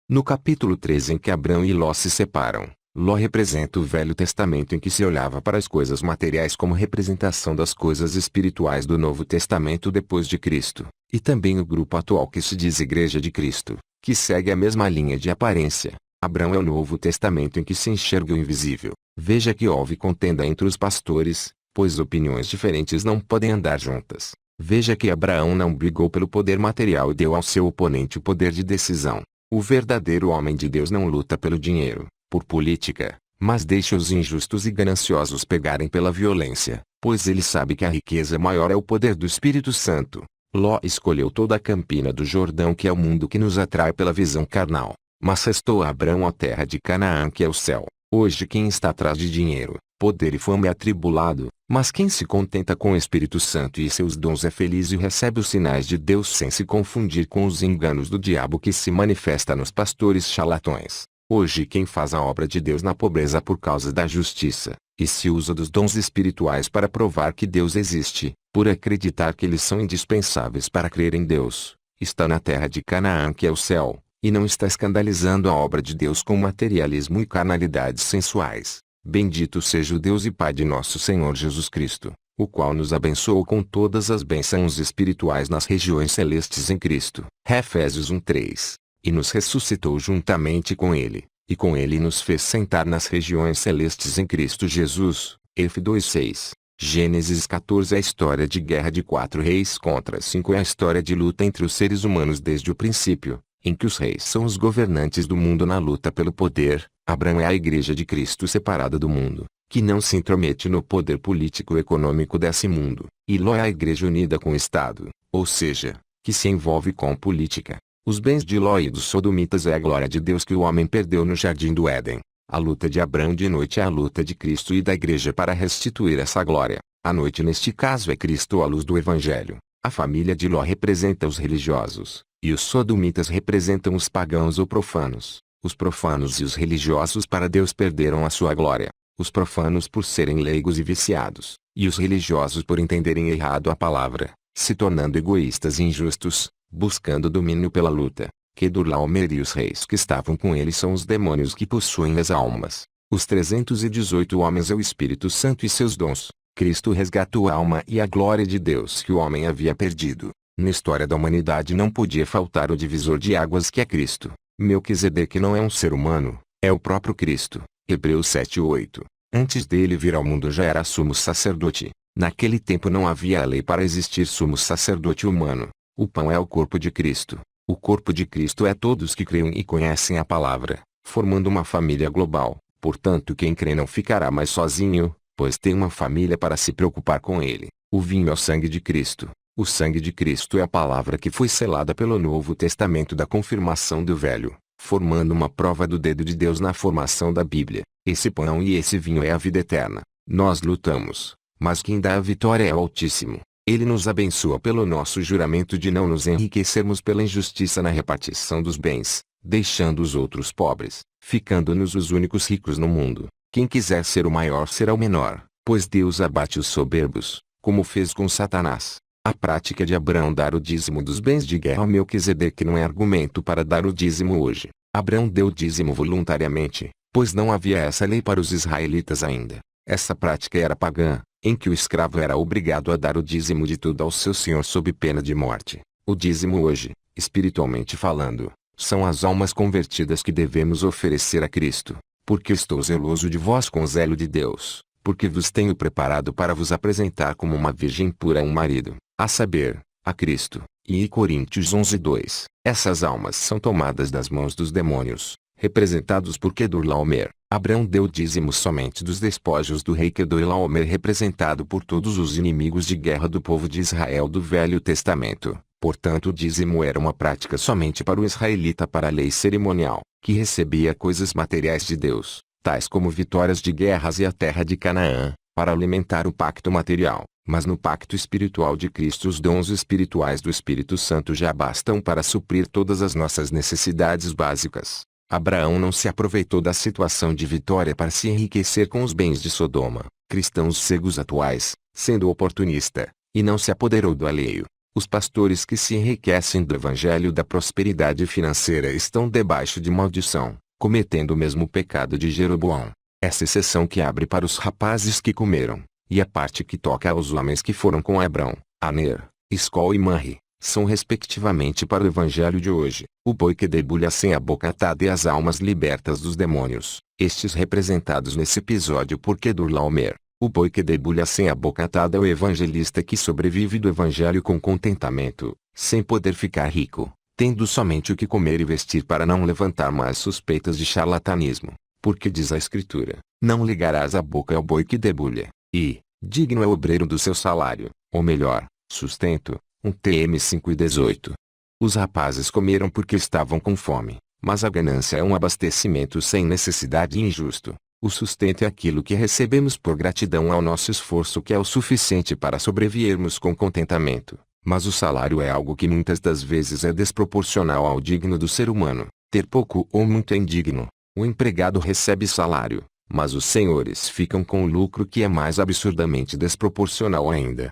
No capítulo 13 em que Abrão e Ló se separam, Ló representa o Velho Testamento em que se olhava para as coisas materiais como representação das coisas espirituais do Novo Testamento depois de Cristo, e também o grupo atual que se diz Igreja de Cristo, que segue a mesma linha de aparência. Abrão é o Novo Testamento em que se enxerga o invisível. Veja que houve contenda entre os pastores, pois opiniões diferentes não podem andar juntas. Veja que Abraão não brigou pelo poder material e deu ao seu oponente o poder de decisão. O verdadeiro homem de Deus não luta pelo dinheiro, por política, mas deixa os injustos e gananciosos pegarem pela violência, pois ele sabe que a riqueza maior é o poder do Espírito Santo. Ló escolheu toda a campina do Jordão, que é o mundo que nos atrai pela visão carnal, mas restou a Abrão a terra de Canaã, que é o céu. Hoje quem está atrás de dinheiro, poder e fama é atribulado, mas quem se contenta com o Espírito Santo e seus dons é feliz e recebe os sinais de Deus sem se confundir com os enganos do diabo que se manifesta nos pastores charlatões. Hoje quem faz a obra de Deus na pobreza por causa da justiça, e se usa dos dons espirituais para provar que Deus existe, por acreditar que eles são indispensáveis para crer em Deus, está na terra de Canaã, que é o céu, e não está escandalizando a obra de Deus com materialismo e carnalidades sensuais. Bendito seja o Deus e Pai de nosso Senhor Jesus Cristo, o qual nos abençoou com todas as bênçãos espirituais nas regiões celestes em Cristo. Efésios 1:3. E nos ressuscitou juntamente com Ele, e com Ele nos fez sentar nas regiões celestes em Cristo Jesus. F 2:6. Gênesis 14. A história de guerra de 4 reis contra 5 é a história de luta entre os seres humanos desde o princípio, em que os reis são os governantes do mundo na luta pelo poder. Abrão é a Igreja de Cristo separada do mundo, que não se intromete no poder político-econômico desse mundo, e Ló é a Igreja unida com o Estado, ou seja, que se envolve com política. Os bens de Ló e dos sodomitas é a glória de Deus que o homem perdeu no jardim do Éden. A luta de Abrão de noite é a luta de Cristo e da Igreja para restituir essa glória. A noite neste caso é Cristo, a luz do Evangelho. A família de Ló representa os religiosos, e os sodomitas representam os pagãos ou profanos. Os profanos e os religiosos para Deus perderam a sua glória. Os profanos por serem leigos e viciados, e os religiosos por entenderem errado a palavra, se tornando egoístas e injustos, buscando domínio pela luta. Kedorlaomer e os reis que estavam com ele são os demônios que possuem as almas. Os 318 homens é o Espírito Santo e seus dons. Cristo resgatou a alma e a glória de Deus que o homem havia perdido. Na história da humanidade não podia faltar o divisor de águas que é Cristo. Melquisedeque não é um ser humano, é o próprio Cristo. Hebreus 7:8. Antes dele vir ao mundo já era sumo sacerdote. Naquele tempo não havia a lei para existir sumo sacerdote humano. O pão é o corpo de Cristo. O corpo de Cristo é todos que creem e conhecem a palavra, formando uma família global. Portanto, quem crê não ficará mais sozinho, pois tem uma família para se preocupar com ele. O vinho é o sangue de Cristo. O sangue de Cristo é a palavra que foi selada pelo Novo Testamento da confirmação do Velho, formando uma prova do dedo de Deus na formação da Bíblia. Esse pão e esse vinho é a vida eterna. Nós lutamos, mas quem dá a vitória é o Altíssimo. Ele nos abençoa pelo nosso juramento de não nos enriquecermos pela injustiça na repartição dos bens, deixando os outros pobres, ficando-nos os únicos ricos no mundo. Quem quiser ser o maior será o menor, pois Deus abate os soberbos, como fez com Satanás. A prática de Abrão dar o dízimo dos bens de guerra a Melquisedeque não é argumento para dar o dízimo hoje. Abrão deu o dízimo voluntariamente, pois não havia essa lei para os israelitas ainda. Essa prática era pagã, em que o escravo era obrigado a dar o dízimo de tudo ao seu senhor sob pena de morte. O dízimo hoje, espiritualmente falando, são as almas convertidas que devemos oferecer a Cristo. Porque estou zeloso de vós com o zelo de Deus, porque vos tenho preparado para vos apresentar como uma virgem pura a um marido, a saber, a Cristo. E Coríntios 11:2. Essas almas são tomadas das mãos dos demônios, representados por Kedorlaomer. Abrão deu dízimo somente dos despojos do rei Kedorlaomer, representado por todos os inimigos de guerra do povo de Israel do Velho Testamento. Portanto, o dízimo era uma prática somente para o israelita para a lei cerimonial, que recebia coisas materiais de Deus, tais como vitórias de guerras e a terra de Canaã, para alimentar o pacto material. Mas no pacto espiritual de Cristo os dons espirituais do Espírito Santo já bastam para suprir todas as nossas necessidades básicas. Abraão não se aproveitou da situação de vitória para se enriquecer com os bens de Sodoma, cristãos cegos atuais, sendo oportunista, e não se apoderou do alheio. Os pastores que se enriquecem do evangelho da prosperidade financeira estão debaixo de maldição, cometendo o mesmo pecado de Jeroboão. Essa exceção que abre para os rapazes que comeram, e a parte que toca aos homens que foram com Hebrão, Aner, Escol e Manre, são respectivamente para o evangelho de hoje, o boi que debulha sem a boca atada e as almas libertas dos demônios, estes representados nesse episódio por Kedorlaomer. O boi que debulha sem a boca atada é o evangelista que sobrevive do evangelho com contentamento, sem poder ficar rico, tendo somente o que comer e vestir para não levantar mais suspeitas de charlatanismo, porque diz a Escritura, não ligarás a boca ao boi que debulha, e, digno é o obreiro do seu salário, ou melhor, sustento, 1 Tm 5:18. Os rapazes comeram porque estavam com fome, mas a ganância é um abastecimento sem necessidade e injusto. O sustento é aquilo que recebemos por gratidão ao nosso esforço que é o suficiente para sobrevivermos com contentamento. Mas o salário é algo que muitas das vezes é desproporcional ao digno do ser humano. Ter pouco ou muito é indigno. O empregado recebe salário, mas os senhores ficam com o lucro que é mais absurdamente desproporcional ainda.